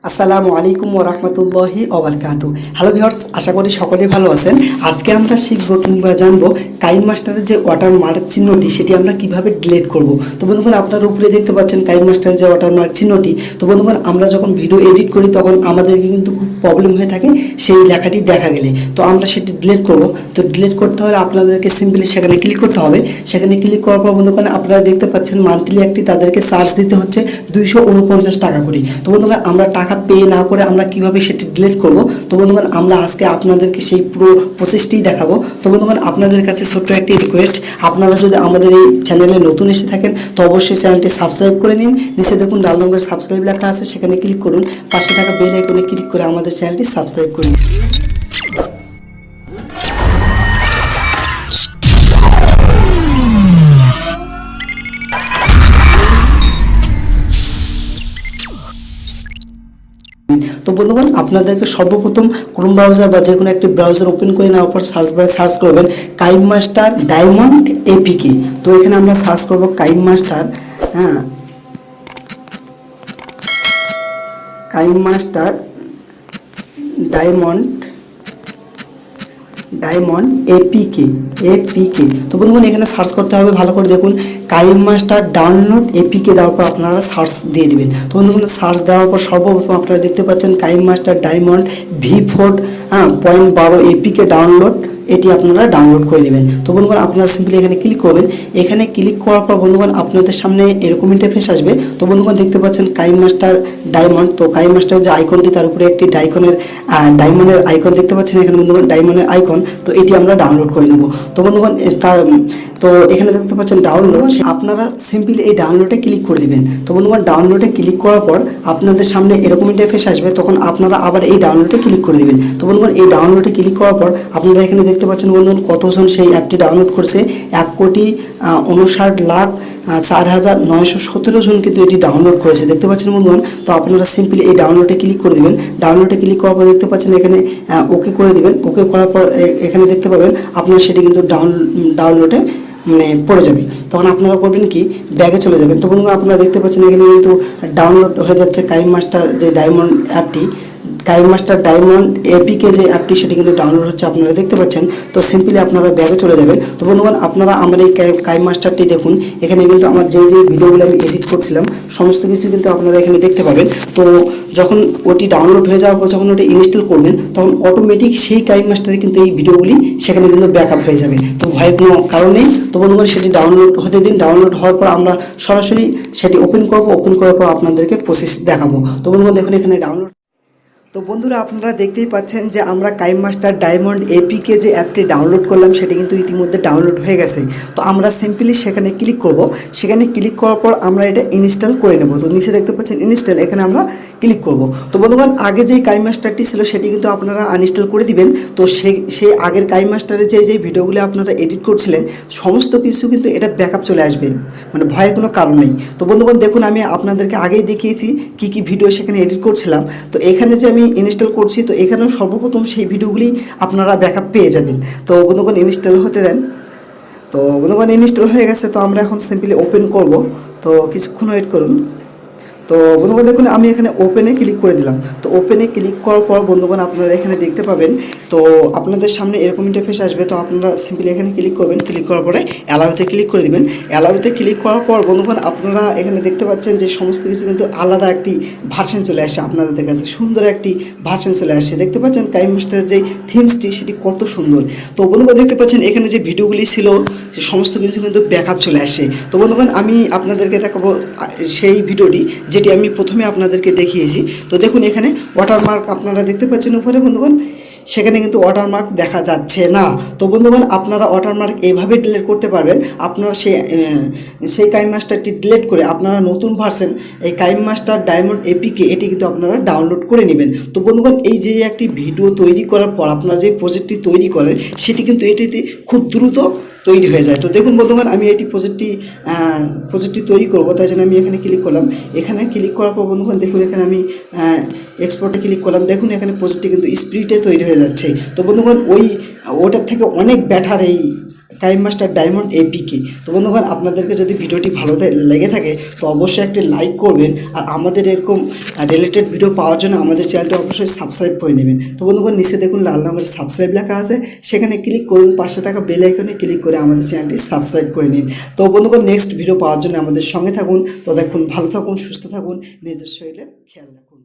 আসসালামু আলাইকুম ওয়া রাহমাতুল্লাহি ওয়া বারাকাতুহু। হ্যালো ভিউয়ার্স, আশা করি সকলে ভালো আছেন। আজকে আমরা শিখব কিংবা জানবো কাইনমাস্টারের যে ওয়াটারমার্ক চিহ্নটি সেটি আমরা কিভাবে ডিলিট করব। তো বন্ধুগণ, আপনারা উপরে দেখতে পাচ্ছেন কাইনমাস্টারের যে ওয়াটারমার্ক চিহ্নটি। তো বন্ধুগণ, আমরা যখন ভিডিও এডিট করি তখন আমাদেরকে কিন্তু খুব প্রবলেম হয়ে থাকে সেই লেখাটি দেখা গেলে। তো আমরা সেটি ডিলিট করব। তো ডিলিট করতে হলে আপনাদেরকে সিম্পলি সেখানে ক্লিক করতে হবে। সেখানে ক্লিক করার পর বন্ধুগণ, আপনারা দেখতে পাচ্ছেন মান্থলি একটি তাদেরকে চার্জ দিতে হচ্ছে 249 টাকা করে। তো বন্ধুগণ, আমরা টাকা পে না করে আমরা কিভাবে সেটি ডিলিট করব। তো বন্ধুগণ, আমরা আজকে আপনাদেরকে সেই পুরো প্রসেসটি দেখাবো। তো বন্ধুগণ, আপনাদের কাছে ছোট্ট একটি রিকোয়েস্ট, আপনারা যদি আমাদের এই চ্যানেলে নতুন এসে থাকেন তো অবশ্যই চ্যানেলটি সাবস্ক্রাইব করে নিন। নিচে দেখুন লাল রঙের সাবস্ক্রাইব লেখা আছে, সেখানে ক্লিক করুন। পাশে থাকা বেল আইকনে ক্লিক করে আমাদের চ্যানেলটি সাবস্ক্রাইব করুন। তো বন্ধুগণ, আপনাদেরকে সর্বপ্রথম ক্রোম ব্রাউজার বা যে কোনো একটি ব্রাউজার ওপেন করে নেওয়ার পর সার্চ বারে সার্চ করবেন কাইনমাস্টার ডায়মন্ড এপিকে। তো এখানে আমরা সার্চ করব কাইনমাস্টার কাইনমাস্টার ডায়মন্ড এপিকে। তো বন্ধুগণ, এখানে সার্চ করতে হবে, ভালো করে দেখুন কাইনমাস্টার ডাউনলোড এপিকে দেওয়ার পর আপনারা সার্চ দিয়ে দিবেন। তো বন্ধুগণ, সার্চ দেওয়ার পর সর্বপ্রথম আপনারা দেখতে পাচ্ছেন KineMaster diamond V4.12 APK download, এটি আপনারা ডাউনলোড করে নেবেন। তো বন্ধুগণ, আপনারা সিম্পলি এখানে ক্লিক করবেন। এখানে ক্লিক করার পর বন্ধুগণ, আপনাদের সামনে এরকম ইন্টারফেস আসবে। তো বন্ধুগণ, দেখতে পাচ্ছেন কাইনমাস্টার ডায়মন্ড। তো কাইনমাস্টার যে আইকনটি তার উপরে একটি ডায়মন্ডের আইকন দেখতে পাচ্ছেন এখানে বন্ধুগণ, ডায়মন্ডের আইকন। তো এটি আমরা ডাউনলোড করে নেব। তো বন্ধুগণ, তো এখানে দেখতে পাচ্ছেন ডাউনলোড, আপনারা সিম্পলি এই ডাউনলোডে ক্লিক করে দিবেন। তো বন্ধুগণ, ডাউনলোডে ক্লিক করার পর আপনাদের সামনে এরকম ইন্টারফেস আসবে, তখন আপনারা আবার এই ডাউনলোডে ক্লিক করে দিবেন। তো বন্ধুগণ, এই ডাউনলোডে ক্লিক করার পর আপনারা এখানে দেখতে পাচ্ছেন বন্ধুগণ কতজন সেই অ্যাপটি ডাউনলোড করেছে। 1,59,04,917 জন কিন্তু এটি ডাউনলোড করেছে, দেখতে পাচ্ছেন বন্ধুগণ। তো আপনারা সিম্পলি এই ডাউনলোডে ক্লিক করে দিবেন। ডাউনলোডে ক্লিক করার পর দেখতে পাচ্ছেন এখানে ওকে করে দিবেন। ওকে করার পর এখানে দেখতে পাবেন আপনার সেটি কিন্তু ডাউনলোডে পড়ে যাবে। তখন আপনারা করবেন কি, ব্যাগে চলে যাবেন। তো বন্ধুরা, আপনারা দেখতে পাচ্ছেন এখানে কিন্তু ডাউনলোড হয়ে যাচ্ছে কাইনমাস্টার যে ডায়মন্ড অ্যাপটি, কাইনমাস্টার ডায়মন্ড এপিকে যে অ্যাপটি সেটি কিন্তু ডাউনলোড হচ্ছে, আপনারা দেখতে পাচ্ছেন। তো সিম্পলি আপনারা ব্যাগে চলে যাবেন। তো বন্ধুগণ, আপনারা আমার এই কাইনমাস্টারটি দেখুন, এখানে কিন্তু আমার যে ভিডিওগুলো আমি এডিট করছিলাম সমস্ত কিছু কিন্তু আপনারা এখানে দেখতে পাবেন। তো যখন ওটি ডাউনলোড হয়ে যাওয়ার পর যখন ওটি ইনস্টল করবেন তখন অটোমেটিক সেই কাইনমাস্টারে কিন্তু এই ভিডিওগুলি সেখানে কিন্তু ব্যাকআপ হয়ে যাবে। তো ভয়ের কোনো কারণ নেই। তো বন্ধুগণ, সেটি ডাউনলোড হতে দিন। ডাউনলোড হওয়ার পর আমরা সরাসরি সেটি ওপেন করব। ওপেন করার পর আপনাদেরকে প্রসেস দেখাবো। তো বন্ধুগণ, দেখুন এখানে ডাউনলোড। তো বন্ধুরা, আপনারা দেখতেই পাচ্ছেন যে আমরা কাইনমাস্টার ডায়মন্ড এপিকে যে অ্যাপটি ডাউনলোড করলাম সেটি কিন্তু ইতিমধ্যে ডাউনলোড হয়ে গেছে। তো আমরা সিম্পলি সেখানে ক্লিক করব। সেখানে ক্লিক করার পর আমরা এটা ইনস্টল করে নেব। তো নিচে দেখতে পাচ্ছেন ইনস্টল, এখানে আমরা ক্লিক করব। তো বন্ধুগণ, আগে যেই কাইনমাস্টারটি ছিল সেটি কিন্তু আপনারা আনইনস্টল করে দিবেন। তো সেই আগের কাইনমাস্টারের যে ভিডিওগুলো আপনারা এডিট করছিলেন সমস্ত কিছু কিন্তু এটা ব্যাকআপ চলে আসবে, মানে ভয়ের কোনো কারণ নেই। তো বন্ধুগণ, দেখুন আমি আপনাদেরকে আগেই দেখিয়েছি কি ভিডিও সেখানে এডিট করছিলাম। তো এখানে যে আমি ইনস্টল করছি, তো এখানেও সর্বপ্রথম সেই ভিডিওগুলি আপনারা ব্যাকআপ পেয়ে যাবেন। তো বন্ধুগণ, ইনস্টল হতে দেন। তো বন্ধুগণ, ইনস্টল হয়ে গেছে। তো আমরা এখন সিম্পলি ওপেন করব। তো কিছুক্ষণ ওয়েট করুন। তো বন্ধুগণ, দেখুন আমি এখানে ওপেনে ক্লিক করে দিলাম। তো ওপেনে ক্লিক করার পর বন্ধুগণ, আপনারা এখানে দেখতে পাবেন তো আপনাদের সামনে এরকম ইন্টারফেস আসবে। তো আপনারা সিম্পলি এখানে ক্লিক করবেন। ক্লিক করার পরে অ্যালাউতে ক্লিক করে দিবেন। অ্যালাউতে ক্লিক করার পর বন্ধুগণ, আপনারা এখানে দেখতে পাচ্ছেন যে সমস্ত কিছু কিন্তু আলাদা একটি ভার্সন চলে আসছে আপনাদের কাছে, সুন্দর একটি ভার্সন চলে আসছে। দেখতে পাচ্ছেন কাইনমাস্টারের যে থিমসটি সেটি কত সুন্দর। তো বন্ধুগণ, দেখতে পাচ্ছেন এখানে যে ভিডিওগুলি ছিল সে সমস্ত কিছু কিন্তু ব্যাকআপ চলে আসছে। তো বন্ধুগণ, আমি আপনাদেরকে দেখাবো সেই ভিডিওটি যেটি আমি প্রথমে আপনাদেরকে দেখিয়েছি। তো দেখুন এখানে ওয়াটারমার্ক আপনারা দেখতে পাচ্ছেন উপরে বন্ধুগণ, সেখানে কিন্তু ওয়াটারমার্ক দেখা যাচ্ছে না। তো বন্ধুগণ, আপনারা ওয়াটারমার্ক এইভাবে ডিলিট করতে পারবেন। আপনারা সেই কাইনমাস্টারটি ডিলিট করে আপনারা নতুন ভার্সন এই কাইনমাস্টার ডায়মন্ড এপিকে এটি কিন্তু আপনারা ডাউনলোড করে নেবেন। তো বন্ধুগণ, এই যে একটি ভিডিও তৈরি করার পর আপনারা যে প্রজেক্টটি তৈরি করেন সেটি কিন্তু এটিতে খুব দ্রুত তৈরি হয়ে যায়। তো দেখুন বন্ধুগণ, আমি এটি প্রজেক্টটি তৈরি করব, তাই জন্য আমি এখানে ক্লিক করলাম। এখানে ক্লিক করার পর বন্ধুগণ, দেখুন এখানে আমি এক্সপোর্টে ক্লিক করলাম। দেখুন এখানে প্রজেক্টটি কিন্তু স্পিডে তৈরি হয়ে যাচ্ছে। তো বন্ধুগণ, ওটার থেকে অনেক বেটার এই কাইনমাস্টার ডায়মন্ড এপিকে। তো বন্ধুগণ, আপনাদেরকে যদি ভিডিওটি ভালো লেগে থাকে তো অবশ্যই একটি লাইক করবেন, আর আমাদের এরকম রিলেটেড ভিডিও পাওয়ার জন্য আমাদের চ্যানেলটি অবশ্যই সাবস্ক্রাইব করে নেবেন। তো বন্ধুগণ, নিচে দেখুন লাল রঙের সাবস্ক্রাইব লেখা আছে, সেখানে ক্লিক করুন, পাশে থাকা বেল আইকনে ক্লিক করে আমাদের চ্যানেলটি সাবস্ক্রাইব করে নিন। তো বন্ধুগণ, নেক্সট ভিডিও পাওয়ার জন্য আমাদের সঙ্গে থাকুন। তো দেখুন, ভালো থাকুন, সুস্থ থাকুন, নিজের শরীরের খেয়াল রাখুন।